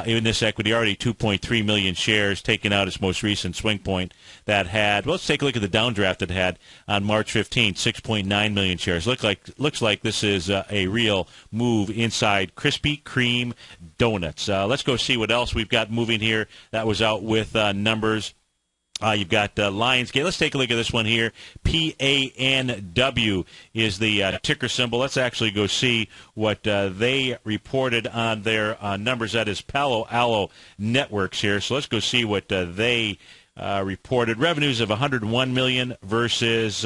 In this equity, already 2.3 million shares, taking out its most recent swing point that had. Well, let's take a look at the downdraft it had on March 15th, 6.9 million shares. Looks like this is a real move inside Krispy Kreme donuts. Let's go see what else we've got moving here. That was out with numbers. You've got Lionsgate. Let's take a look at this one here. PANW is the ticker symbol. Let's actually go see what they reported on their numbers. That is Palo Alto Networks here. So let's go see what they reported. Revenues of $101 million versus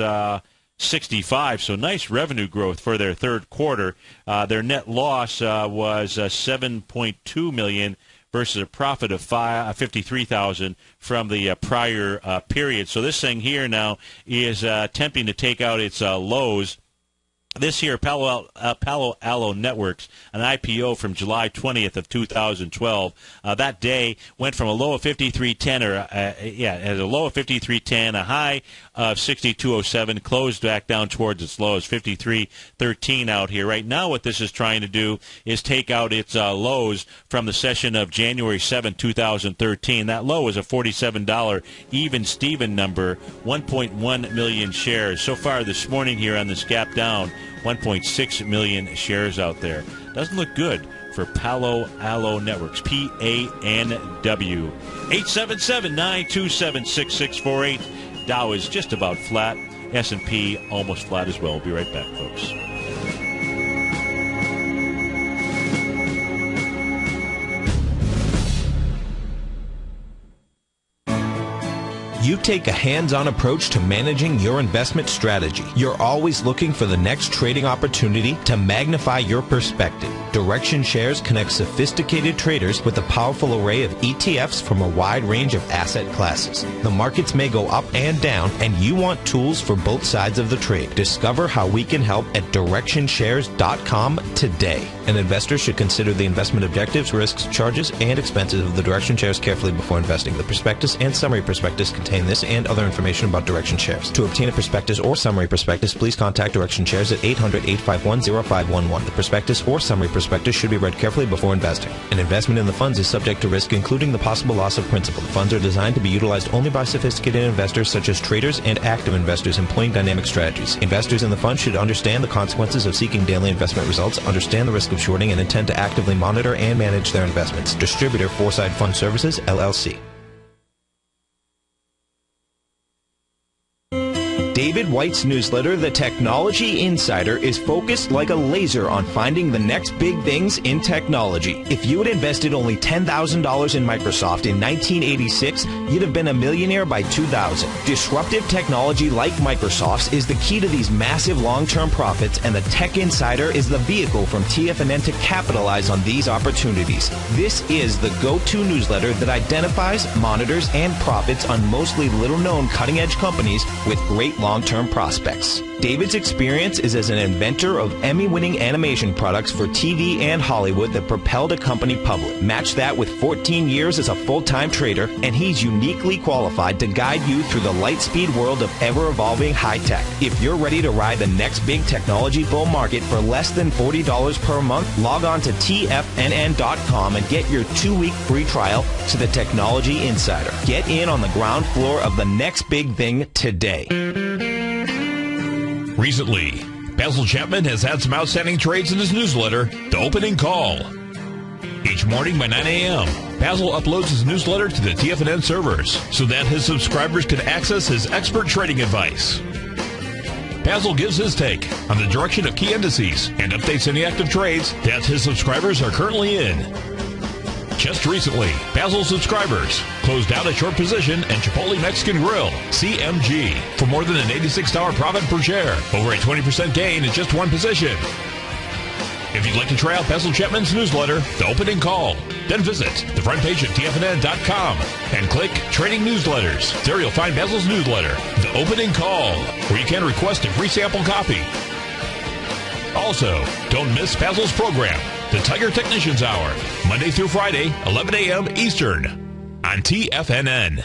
65. So nice revenue growth for their third quarter. Their net loss was $7.2 million versus a profit of $53,000 from the prior period. So this thing here now is attempting to take out its lows. This here, Palo Alto Networks, an IPO from July 20th of 2012. That day went from a low of 53.10, at a low of 53.10, a high of 62.07, closed back down towards its lows, 53.13 out here. Right now what this is trying to do is take out its lows from the session of January 7, 2013. That low was a $47 even-Steven number, 1.1 million shares. So far this morning here on this gap down, 1.6 million shares out there. Doesn't look good for Palo Alto Networks, PANW. 877-927-6648. Dow is just about flat. S&P almost flat as well. We'll be right back, folks. You take a hands-on approach to managing your investment strategy. You're always looking for the next trading opportunity to magnify your perspective. Direction Shares connects sophisticated traders with a powerful array of ETFs from a wide range of asset classes. The markets may go up and down, and you want tools for both sides of the trade. Discover how we can help at DirectionShares.com today. An investor should consider the investment objectives, risks, charges, and expenses of the Direction Shares carefully before investing. The prospectus and summary prospectus contain this and other information about Direction Shares. To obtain a prospectus or summary prospectus, please contact Direction Shares at 800-851-0511. The prospectus or summary prospectus should be read carefully before investing. An investment in the funds is subject to risk, including the possible loss of principal. The funds are designed to be utilized only by sophisticated investors such as traders and active investors employing dynamic strategies. Investors in the fund should understand the consequences of seeking daily investment results, understand the risk of shorting, and intend to actively monitor and manage their investments. Distributor Foreside Fund Services, LLC. David White's newsletter, The Technology Insider, is focused like a laser on finding the next big things in technology. If you had invested only $10,000 in Microsoft in 1986, you'd have been a millionaire by 2000. Disruptive technology like Microsoft's is the key to these massive long-term profits, and the Tech Insider is the vehicle from TFNN to capitalize on these opportunities. This is the go-to newsletter that identifies, monitors, and profits on mostly little-known cutting-edge companies with great long-term prospects. David's experience is as an inventor of Emmy-winning animation products for TV and Hollywood that propelled a company public. Match that with 14 years as a full-time trader, and he's uniquely qualified to guide you through the light-speed world of ever-evolving high-tech. If you're ready to ride the next big technology bull market for less than $40 per month, log on to TFNN.com and get your 2-week free trial to the Technology Insider. Get in on the ground floor of the next big thing today. Recently, Basil Chapman has had some outstanding trades in his newsletter, The Opening Call. Each morning by 9 a.m., Basil uploads his newsletter to the TFNN servers so that his subscribers can access his expert trading advice. Basil gives his take on the direction of key indices and updates any active trades that his subscribers are currently in. Just recently, Basil subscribers closed out a short position in Chipotle Mexican Grill, CMG, for more than an $86 profit per share, over a 20% gain in just one position. If you'd like to try out Basil Chapman's newsletter, The Opening Call, then visit the front page of TFNN.com and click Trading Newsletters. There you'll find Basil's newsletter, The Opening Call, where you can request a free sample copy. Also, don't miss Basil's program, The Tiger Technicians Hour, Monday through Friday, 11 a.m. Eastern, on TFNN.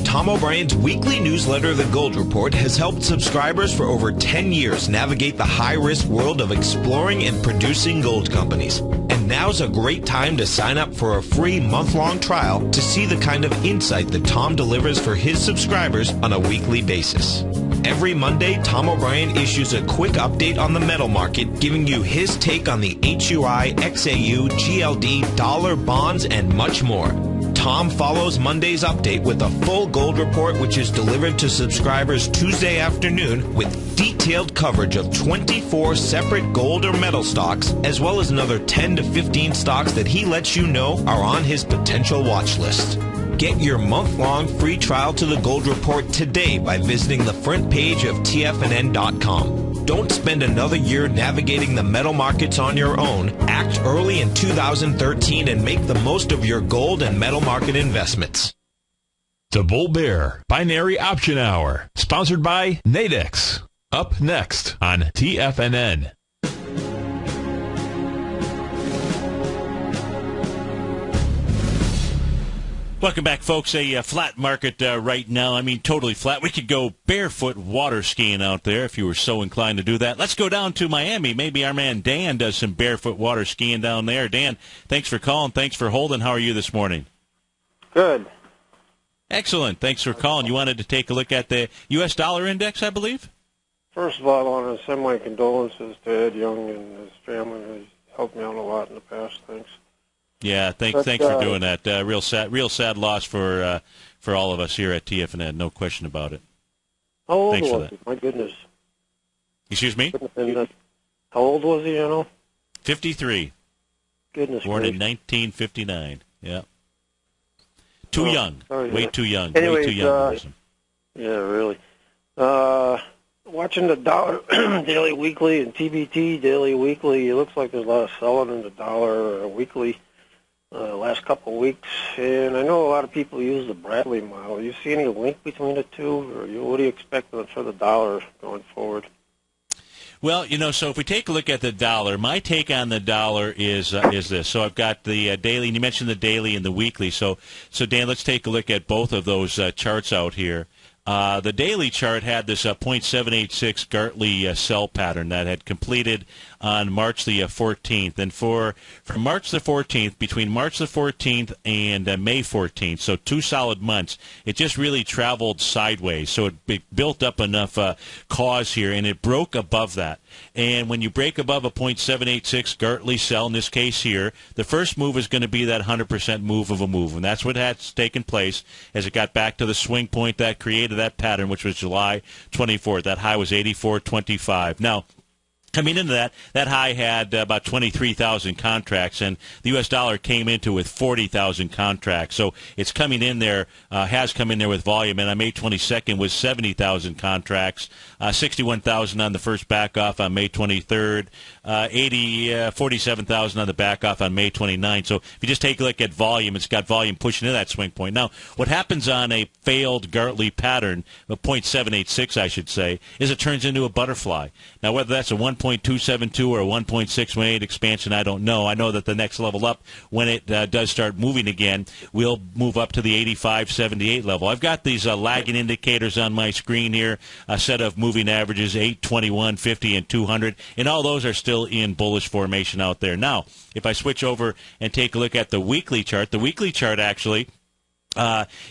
Tom O'Brien's weekly newsletter, The Gold Report, has helped subscribers for over 10 years navigate the high-risk world of exploring and producing gold companies. And now's a great time to sign up for a free month-long trial to see the kind of insight that Tom delivers for his subscribers on a weekly basis. Every Monday, Tom O'Brien issues a quick update on the metal market, giving you his take on the HUI, XAU, GLD, dollar, bonds, and much more. Tom follows Monday's update with a full gold report, which is delivered to subscribers Tuesday afternoon with detailed coverage of 24 separate gold or metal stocks, as well as another 10 to 15 stocks that he lets you know are on his potential watch list. Get your month-long free trial to the Gold Report today by visiting the front page of TFNN.com. Don't spend another year navigating the metal markets on your own. Act early in 2013 and make the most of your gold and metal market investments. The Bull Bear Binary Option Hour, sponsored by Nadex. Up next on TFNN. Welcome back, folks. A flat market right now. I mean, totally flat. We could go barefoot water skiing out there if you were so inclined to do that. Let's go down to Miami. Maybe our man Dan does some barefoot water skiing down there. Dan, thanks for calling. Thanks for holding. How are you this morning? Good. Excellent. Thanks for calling. You wanted to take a look at the U.S. dollar index, I believe? First of all, I want to send my condolences to Ed Young and his family. He's helped me out a lot in the past. Thanks. Yeah, thanks for doing that. Real sad loss for all of us here at TFNN. No question about it. How old Thanks was he? My goodness. Excuse me? How old was he, 53. Goodness Born in gracious. 1959. Yeah. Too young. Sorry, way too young. Anyways, way too young. Yeah, really. Watching the dollar daily, weekly, and TBT daily, weekly, it looks like there's a lot of selling in the dollar weekly last couple of weeks. And I know a lot of people use the Bradley model. You see any link between the two, or what do you expect for the dollar going forward? Well, so if we take a look at the dollar, my take on the dollar is this. So I've got the daily, and you mentioned the daily and the weekly. So Dan, let's take a look at both of those charts out here. The daily chart had this 0.786 Gartley sell pattern that had completed on March the 14th. And from March the 14th, between March the 14th and May 14th, so 2 solid months, it just really traveled sideways. So it built up enough cause here, and it broke above that. And when you break above a 0.786 Gartley sell, in this case here, the first move is going to be that 100% move of a move. And that's what has taken place as it got back to the swing point that created that pattern, which was July 24th. That high was 84.25. Now, coming into that high had about 23,000 contracts, and the U.S. dollar came into with 40,000 contracts. So it's coming in there, has come in there with volume, and on May 22nd was 70,000 contracts, 61,000 on the first back off on May 23rd, 47,000 on the back off on May 29th. So if you just take a look at volume, it's got volume pushing into that swing point. Now, what happens on a failed Gartley pattern, a 0.786 I should say, is it turns into a butterfly. Now, whether that's a 1.272 or a 1.618 expansion, I don't know. I know that the next level up, when it does start moving again, we'll move up to the 85.78 level. I've got these lagging indicators on my screen here, a set of moving averages, 8, 21, 50, and 200, and all those are still in bullish formation out there. Now, if I switch over and take a look at the weekly chart actually,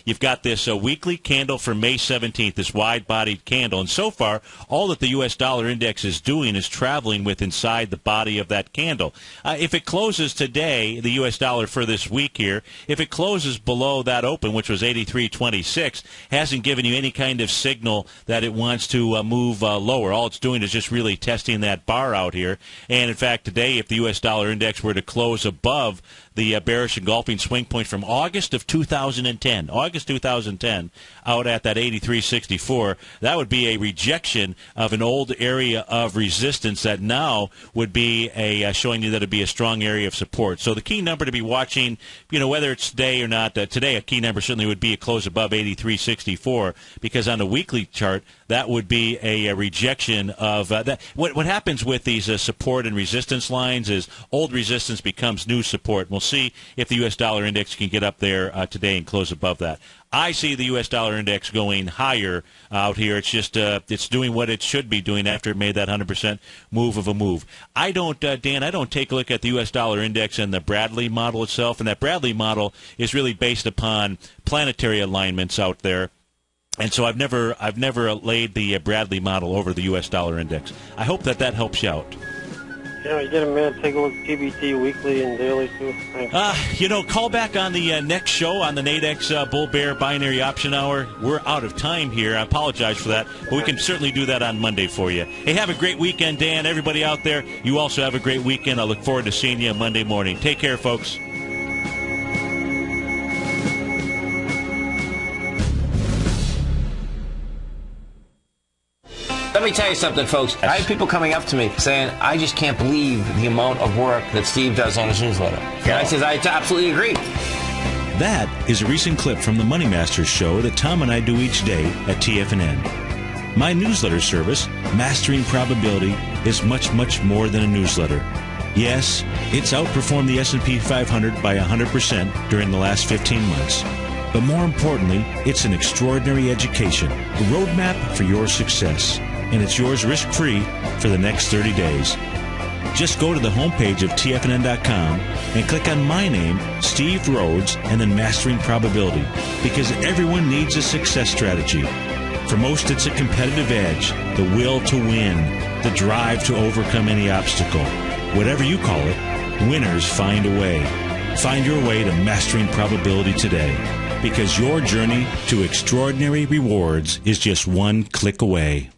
you've got this weekly candle for May 17th, this wide-bodied candle. And so far, all that the U.S. dollar index is doing is traveling with inside the body of that candle. If it closes today, the U.S. dollar for this week here, if it closes below that open, which was 83.26, hasn't given you any kind of signal that it wants to move lower. All it's doing is just really testing that bar out here. And, in fact, today, if the U.S. dollar index were to close above the bearish engulfing swing point from August 2010, out at that 83.64, that would be a rejection of an old area of resistance that now would be showing you that it would be a strong area of support. So the key number to be watching, whether it's today or not, today a key number certainly would be a close above 83.64, because on the weekly chart, that would be a rejection of that. What happens with these support and resistance lines is old resistance becomes new support. We'll see if the U.S. dollar index can get up there today and close above that. I see the U.S. dollar index going higher out here. It's just it's doing what it should be doing after it made that 100% move of a move. I don't, Dan, I don't take a look at the U.S. dollar index and the Bradley model itself, and that Bradley model is really based upon planetary alignments out there. And so I've never laid the Bradley model over the U.S. dollar index. I hope that helps you out. Yeah, you get a minute, take a look at TBT weekly and daily too. Thanks. Call back on the next show on the Nadex Bull Bear Binary Option Hour. We're out of time here. I apologize for that, but we can certainly do that on Monday for you. Hey, have a great weekend, Dan. Everybody out there, you also have a great weekend. I look forward to seeing you Monday morning. Take care, folks. Let me tell you something, folks. I have people coming up to me saying, I just can't believe the amount of work that Steve does on his newsletter. And I says, I absolutely agree. That is a recent clip from the Money Masters show that Tom and I do each day at TFNN. My newsletter service, Mastering Probability, is much, much more than a newsletter. Yes, it's outperformed the S&P 500 by 100% during the last 15 months. But more importantly, it's an extraordinary education, a roadmap for your success. And it's yours risk-free for the next 30 days. Just go to the homepage of TFNN.com and click on my name, Steve Rhodes, and then Mastering Probability, because everyone needs a success strategy. For most, it's a competitive edge, the will to win, the drive to overcome any obstacle. Whatever you call it, winners find a way. Find your way to Mastering Probability today, because your journey to extraordinary rewards is just one click away.